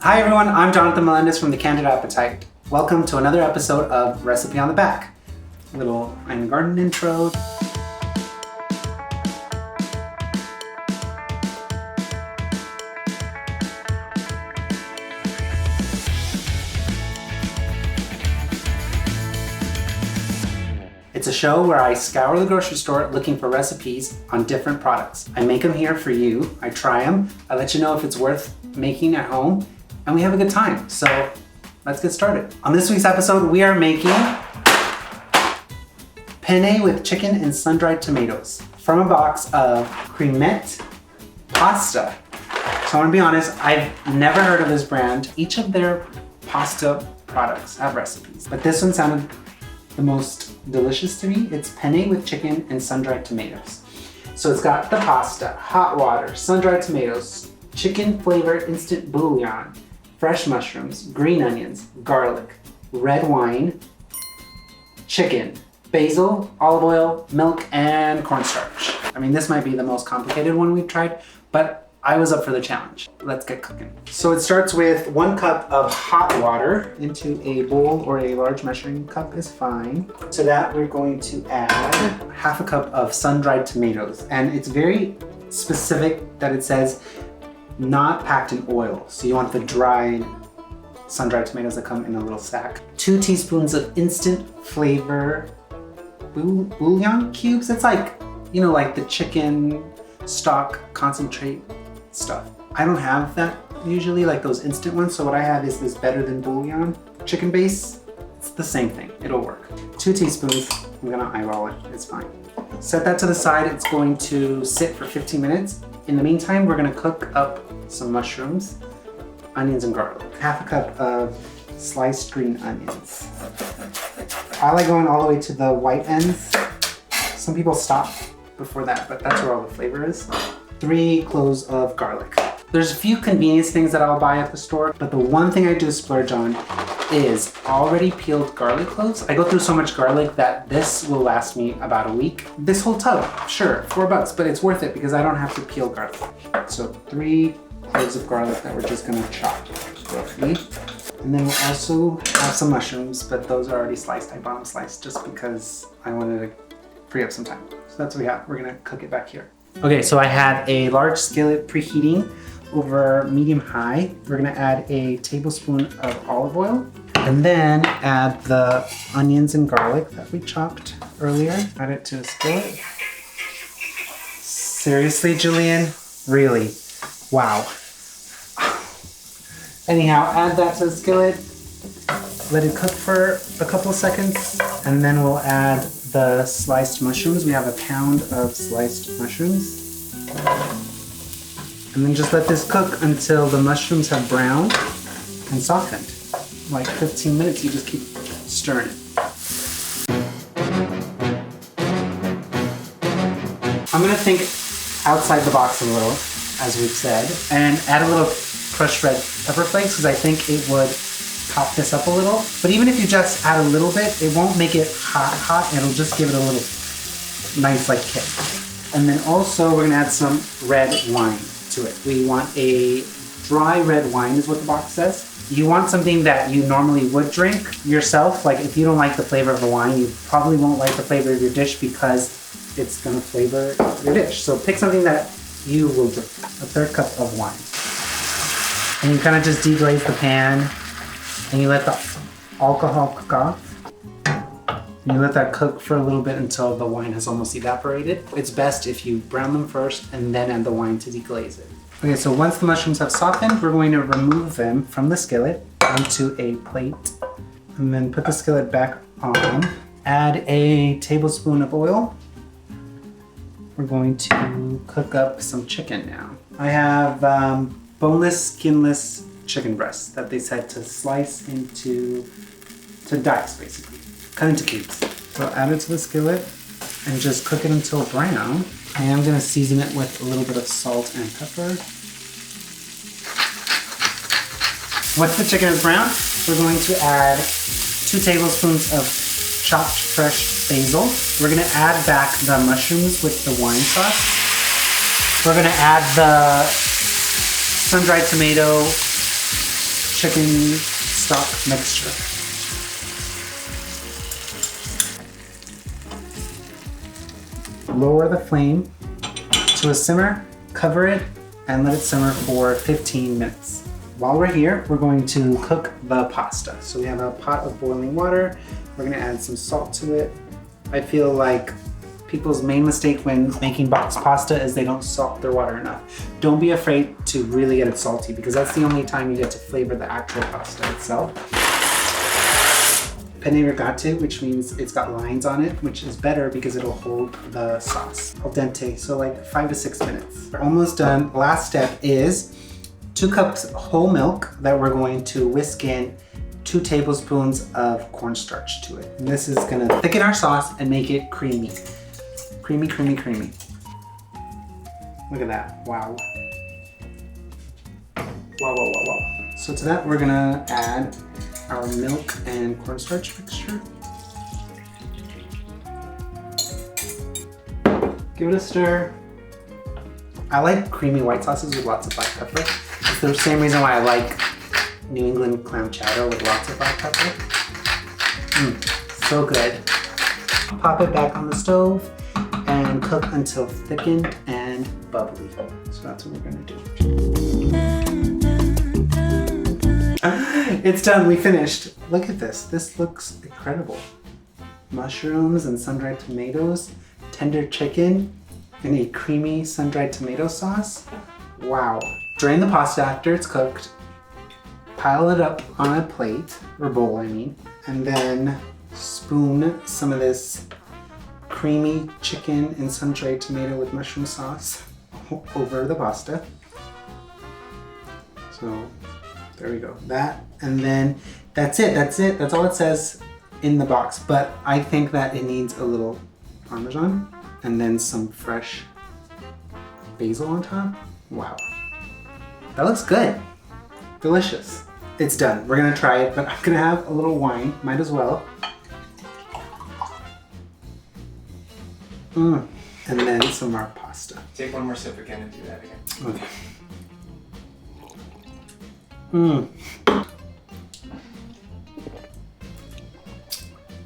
Hi everyone, I'm Jonathan Melendez from The Candid Appetite. Welcome to another episode of Recipe on the Back. A little Ine Garden intro. It's a show where I scour the grocery store looking for recipes on different products. I make them here for you, I try them, I let you know if it's worth making at home, and we have a good time. So let's get started. On this week's episode, we are making penne with chicken and sun-dried tomatoes from a box of cremette pasta. So I want to be honest, I've never heard of this brand. Each of their pasta products have recipes, but this one sounded the most delicious to me. It's penne with chicken and sun-dried tomatoes. So it's got the pasta, hot water, sun-dried tomatoes, chicken flavored instant bouillon, fresh mushrooms, green onions, garlic, red wine, chicken, basil, olive oil, milk, and cornstarch. I mean, this might be the most complicated one we've tried, but I was up for the challenge. Let's get cooking. So it starts with 1 cup of hot water into a bowl, or a large measuring cup is fine. To that, we're going to add half a cup of sun-dried tomatoes. And it's very specific that it says not packed in oil. So you want the dried sun-dried tomatoes that come in a little sack. 2 teaspoons of instant flavor bouillon cubes. It's like, you know, like the chicken stock concentrate stuff. I don't have that usually, like those instant ones. So what I have is this Better Than Bouillon chicken base. It's the same thing, it'll work. 2 teaspoons, I'm gonna eyeball it, it's fine. Set that to the side, it's going to sit for 15 minutes. In the meantime, we're gonna cook up some mushrooms, onions, and garlic. Half a cup of sliced green onions. I like going all the way to the white ends. Some people stop before that, but that's where all the flavor is. 3 cloves of garlic. There's a few convenience things that I'll buy at the store, but the one thing I do splurge on is already peeled garlic cloves. I go through so much garlic that this will last me about a week. This whole tub, sure, $4, but it's worth it because I don't have to peel garlic. So 3 cloves of garlic that we're just gonna chop roughly. And then we'll also have some mushrooms, but those are already sliced. I bought them sliced just because I wanted to free up some time. So that's what we have. We're gonna cook it back here. Okay, so I had a large skillet preheating over medium-high. We're gonna add a tablespoon of olive oil and then add the onions and garlic that we chopped earlier. Add it to the skillet. Seriously, Julian? Really? Wow. Anyhow, add that to the skillet. Let it cook for a couple of seconds, and then we'll add the sliced mushrooms. We have a pound of sliced mushrooms. And then just let this cook until the mushrooms have browned and softened. Like 15 minutes, you just keep stirring it. I'm gonna think outside the box a little, as we've said, and add a little crushed red pepper flakes, because I think it would pop this up a little. But even if you just add a little bit, it won't make it hot. It'll just give it a little nice like kick. And then also we're gonna add some red wine to it. We want a dry red wine is what the box says. You want something that you normally would drink yourself. Like if you don't like the flavor of the wine, you probably won't like the flavor of your dish because it's gonna flavor your dish. So pick something that you will drink. A 1/3 cup of wine. And you kind of just deglaze the pan and you let the alcohol cook off. And you let that cook for a little bit until the wine has almost evaporated. It's best if you brown them first and then add the wine to deglaze it. Okay, so once the mushrooms have softened, we're going to remove them from the skillet onto a plate. And then put the skillet back on. Add a tablespoon of oil. We're going to cook up some chicken now. I have boneless, skinless chicken breasts that they said to slice into, to dice basically. Cut into cubes. So add it to the skillet and just cook it until brown. And I'm gonna season it with a little bit of salt and pepper. Once the chicken is brown, we're going to add 2 tablespoons of chopped fresh basil. We're gonna add back the mushrooms with the wine sauce. We're gonna add the sun-dried tomato chicken stock mixture. Lower the flame to a simmer, cover it, and let it simmer for 15 minutes. While we're here, we're going to cook the pasta. So we have a pot of boiling water. We're gonna add some salt to it. I feel like people's main mistake when making box pasta is they don't salt their water enough. Don't be afraid to really get it salty because that's the only time you get to flavor the actual pasta itself. Penne rigate, which means it's got lines on it, which is better because it'll hold the sauce. Al dente, so like 5 to 6 minutes. We're almost done. Last step is 2 cups whole milk that we're going to whisk in 2 tablespoons of cornstarch to it. And this is gonna thicken our sauce and make it creamy. Creamy, creamy, creamy. Look at that, wow. Wow, wow, wow, wow. So to that, we're gonna add our milk and cornstarch mixture. Give it a stir. I like creamy white sauces with lots of black pepper. It's the same reason why I like New England clam chowder with lots of black pepper. So good. Pop it back on the stove and cook until thickened and bubbly. So that's what we're gonna do. It's done, we finished. Look at this, this looks incredible. Mushrooms and sun-dried tomatoes, tender chicken, and a creamy sun-dried tomato sauce. Wow. Drain the pasta after it's cooked, pile it up on a plate, or bowl I mean, and then spoon some of this creamy chicken and sun-dried tomato with mushroom sauce over the pasta. So there we go, that, and then that's it, that's all it says in the box. But I think that it needs a little Parmesan and then some fresh basil on top. Wow, that looks good, delicious. It's done, we're gonna try it, but I'm gonna have a little wine, might as well. And then some more pasta. Take one more sip again and do that again. Okay.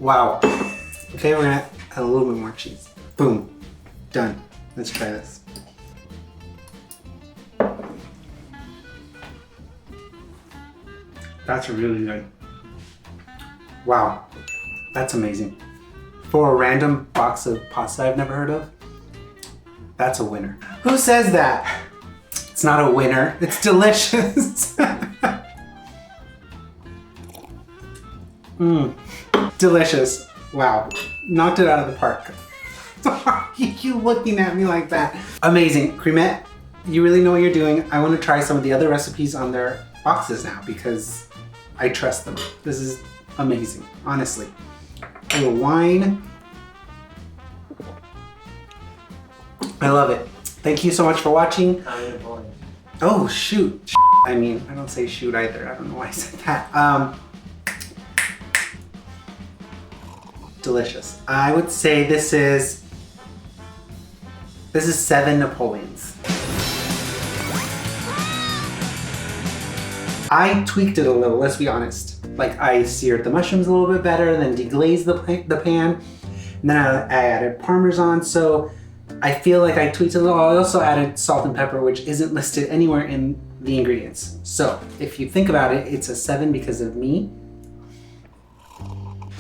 Wow. Okay, we're gonna add a little bit more cheese. Boom. Done. Let's try this. That's really good. Wow. That's amazing. For a random box of pasta I've never heard of, that's a winner. Who says that? It's not a winner, it's delicious. Delicious. Wow, knocked it out of the park. You looking at me like that. Amazing. Cremette, you really know what you're doing. I want to try some of the other recipes on their boxes now because I trust them. This is amazing, honestly. A little wine. I love it. Thank you so much for watching. Oh, shoot. I mean, I don't say shoot either. I don't know why I said that. Delicious. I would say this is 7 Napoleons. I tweaked it a little, let's be honest. Like I seared the mushrooms a little bit better, then deglazed the pan, and then I added Parmesan. So I feel like I tweaked it a little. I also added salt and pepper, which isn't listed anywhere in the ingredients. So if you think about it, it's a 7 because of me.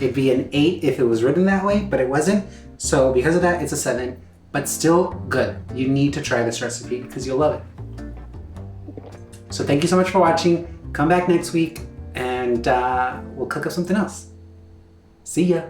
It'd be an 8 if it was written that way, but it wasn't. So because of that, it's a 7, but still good. You need to try this recipe because you'll love it. So thank you so much for watching. Come back next week and we'll cook up something else. See ya.